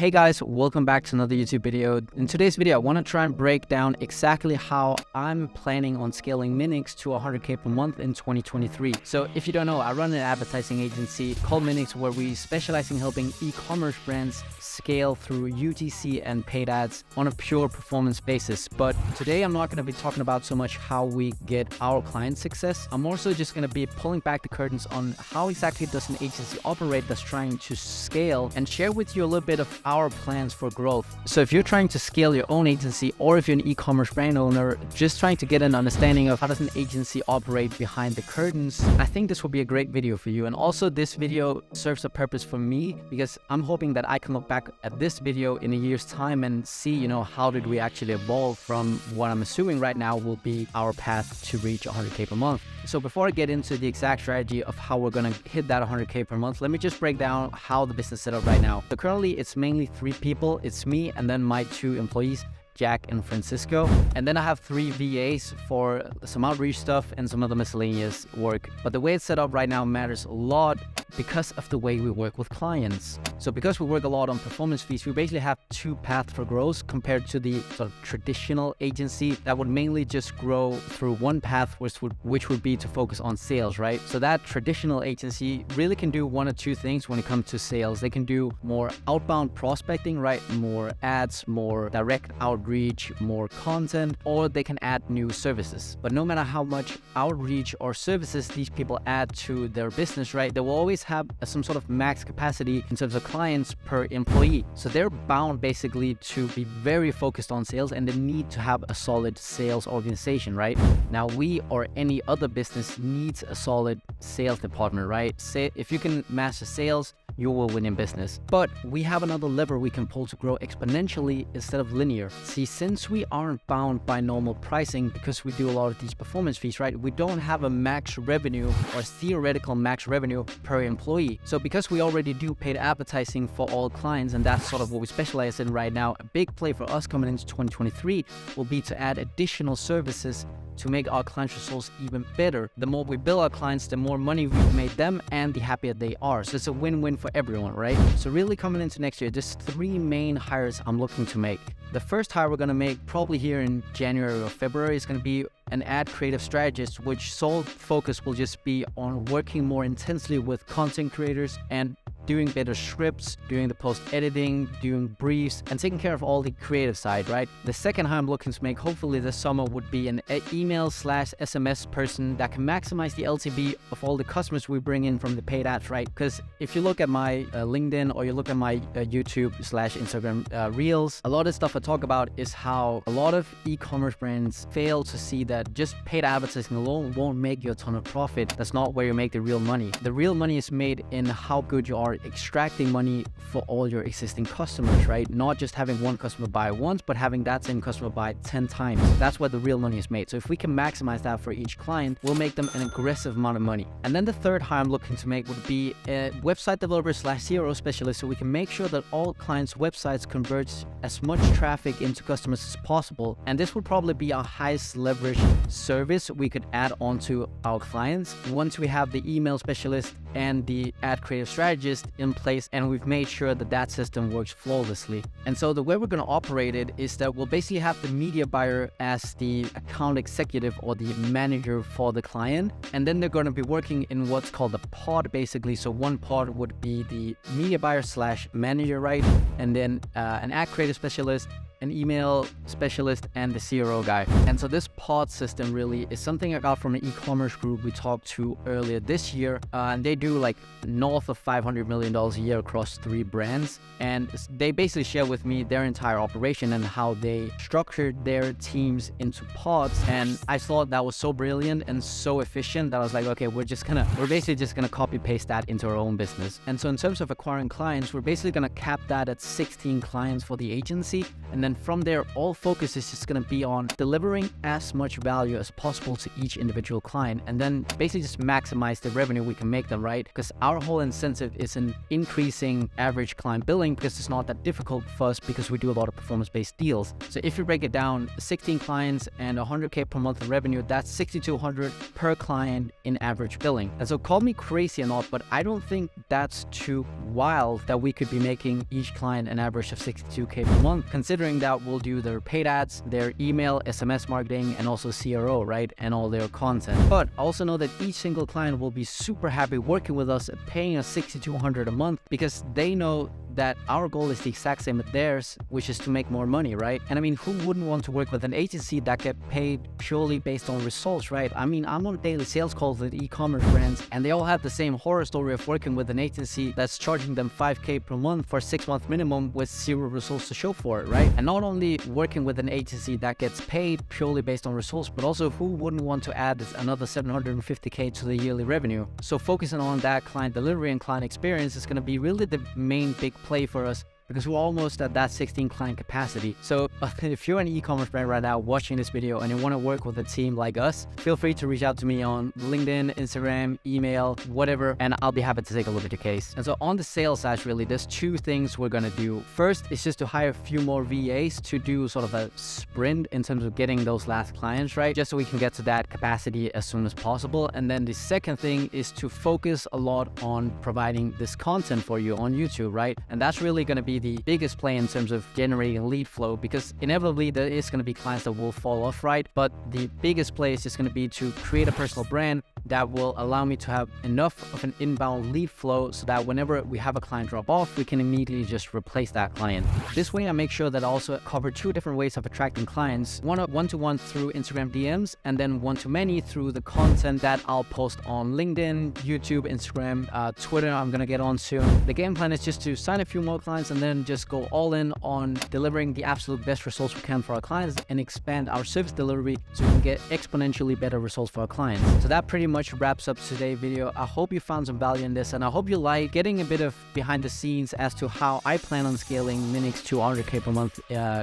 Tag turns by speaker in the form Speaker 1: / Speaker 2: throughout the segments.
Speaker 1: Hey guys, welcome back to another YouTube video. In today's video, I want to try and break down exactly how I'm planning on scaling Minix to 100K per month in 2023. So if you don't know, I run an advertising agency called Minix where we specialize in helping e-commerce brands scale through UGC and paid ads on a pure performance basis. But today I'm not going to be talking about so much how we get our client success. I'm also just going to be pulling back the curtains on how exactly does an agency operate that's trying to scale and share with you a little bit of our plans for growth. So if you're trying to scale your own agency or if you're an e-commerce brand owner, just trying to get an understanding of how does an agency operate behind the curtains, I think this will be a great video for you. And also this video serves a purpose for me because I'm hoping that I can look back at this video in a year's time and see, how did we actually evolve from what I'm assuming right now will be our path to reach 100K per month. So before I get into the exact strategy of how we're going to hit that 100K per month, let me just break down how the business is set up right now. So currently it's mainly 3 people. It's me and then my 2 employees, Jack and Francisco. And then I have 3 VAs for some outreach stuff and some other miscellaneous work. But the way it's set up right now matters a lot because of the way we work with clients. So because we work a lot on performance fees, we basically have 2 paths for growth compared to the sort of traditional agency that would mainly just grow through one path, which would be to focus on sales, right? So that traditional agency really can do 1 or 2 things when it comes to sales. They can do more outbound prospecting, right? More ads, more direct outreach, more content, or they can add new services. But no matter how much outreach or services these people add to their business, right, they will always have some sort of max capacity in terms of clients per employee. So they're bound basically to be very focused on sales and they need to have a solid sales organization, right? Now we or any other business needs a solid sales department, right? Say if you can master sales, you will win in business. But we have another lever we can pull to grow exponentially instead of linear. See, since we aren't bound by normal pricing because we do a lot of these performance fees, right? We don't have a max revenue or theoretical max revenue per employee. So because we already do paid advertising for all clients, and that's sort of what we specialize in right now, a big play for us coming into 2023 will be to add additional services to make our clients' results even better. The more we bill our clients, the more money we've made them and the happier they are. So it's a win-win for everyone, right? So really coming into next year, there's 3 main hires I'm looking to make. The first hire we're going to make probably here in January or February is going to be an ad creative strategist, which sole focus will just be on working more intensely with content creators and doing better scripts, doing the post editing, doing briefs, and taking care of all the creative side, right? The second hire I'm looking to make, hopefully this summer, would be an email/SMS person that can maximize the LTV of all the customers we bring in from the paid ads, right? Because if you look at my LinkedIn or you look at my YouTube/Instagram Reels, a lot of stuff I talk about is how a lot of e-commerce brands fail to see that just paid advertising alone won't make you a ton of profit. That's not where you make the real money. The real money is made in how good you are extracting money for all your existing customers, right? Not just having one customer buy once, but having that same customer buy 10 times. That's where the real money is made. So if we can maximize that for each client, we'll make them an aggressive amount of money. And then the third hire I'm looking to make would be a website developer/CRO specialist, so we can make sure that all clients' websites convert as much traffic into customers as possible. And this would probably be our highest leverage service we could add on to our clients once we have the email specialist and the ad creative strategist in place and we've made sure that that system works flawlessly. And so the way we're going to operate it is that we'll basically have the media buyer as the account executive or the manager for the client, and then they're going to be working in what's called a pod basically. So one pod would be the media buyer/manager, right? And then an ad creative specialist, an email specialist, and the CRO guy. And so this pod system really is something I got from an e-commerce group we talked to earlier this year. And they do like north of $500 million a year across 3 brands. And they basically share with me their entire operation and how they structured their teams into pods. And I thought that was so brilliant and so efficient that I was like, okay, we're basically just gonna copy paste that into our own business. And so in terms of acquiring clients, we're basically gonna cap that at 16 clients for the agency and then then from there, all focus is just going to be on delivering as much value as possible to each individual client, and then basically just maximize the revenue we can make them, right? Because our whole incentive is in increasing average client billing, because it's not that difficult for us because we do a lot of performance-based deals. So if you break it down, 16 clients and 100K per month in revenue, that's 6,200 per client in average billing. And so call me crazy or not, but I don't think that's too wild that we could be making each client an average of 62K per month, considering that we'll do their paid ads, their email, SMS marketing, and also CRO, right? And all their content. But also know that each single client will be super happy working with us, paying us 6,200 a month, because they know that our goal is the exact same as theirs, which is to make more money, right? And I mean, who wouldn't want to work with an agency that get paid purely based on results, right? I mean, I'm on daily sales calls with e-commerce brands, and they all have the same horror story of working with an agency that's charging them 5K per month for a 6-month minimum with 0 results to show for it, right? And not only working with an agency that gets paid purely based on results, but also who wouldn't want to add another 750K to the yearly revenue? So focusing on that client delivery and client experience is going to be really the main big play for us, because we're almost at that 16 client capacity. So if you're an e-commerce brand right now watching this video and you want to work with a team like us, feel free to reach out to me on LinkedIn, Instagram, email, whatever, and I'll be happy to take a look at your case. And so on the sales side, really, there's 2 things we're going to do. First is just to hire a few more VAs to do sort of a sprint in terms of getting those last clients, right? Just so we can get to that capacity as soon as possible. And then the second thing is to focus a lot on providing this content for you on YouTube, right? And that's really going to be the biggest play in terms of generating lead flow, because inevitably there is going to be clients that will fall off, right? But the biggest play is just going to be to create a personal brand that will allow me to have enough of an inbound lead flow so that whenever we have a client drop off, we can immediately just replace that client. This way I make sure that I also cover 2 different ways of attracting clients, one-to-one through Instagram DMs, and then one-to-many through the content that I'll post on LinkedIn, YouTube, Instagram, Twitter I'm going to get on soon. The game plan is just to sign a few more clients and then just go all in on delivering the absolute best results we can for our clients and expand our service delivery so we can get exponentially better results for our clients. So that pretty much wraps up today's video. I hope you found some value in this, and I hope you like getting a bit of behind the scenes as to how I plan on scaling Minix to 100K per month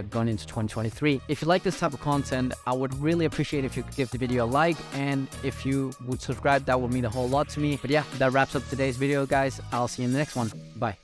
Speaker 1: going into 2023. If you like this type of content, I would really appreciate if you could give the video a like, and if you would subscribe, that would mean a whole lot to me. But yeah, that wraps up today's video, guys. I'll see you in the next one. Bye.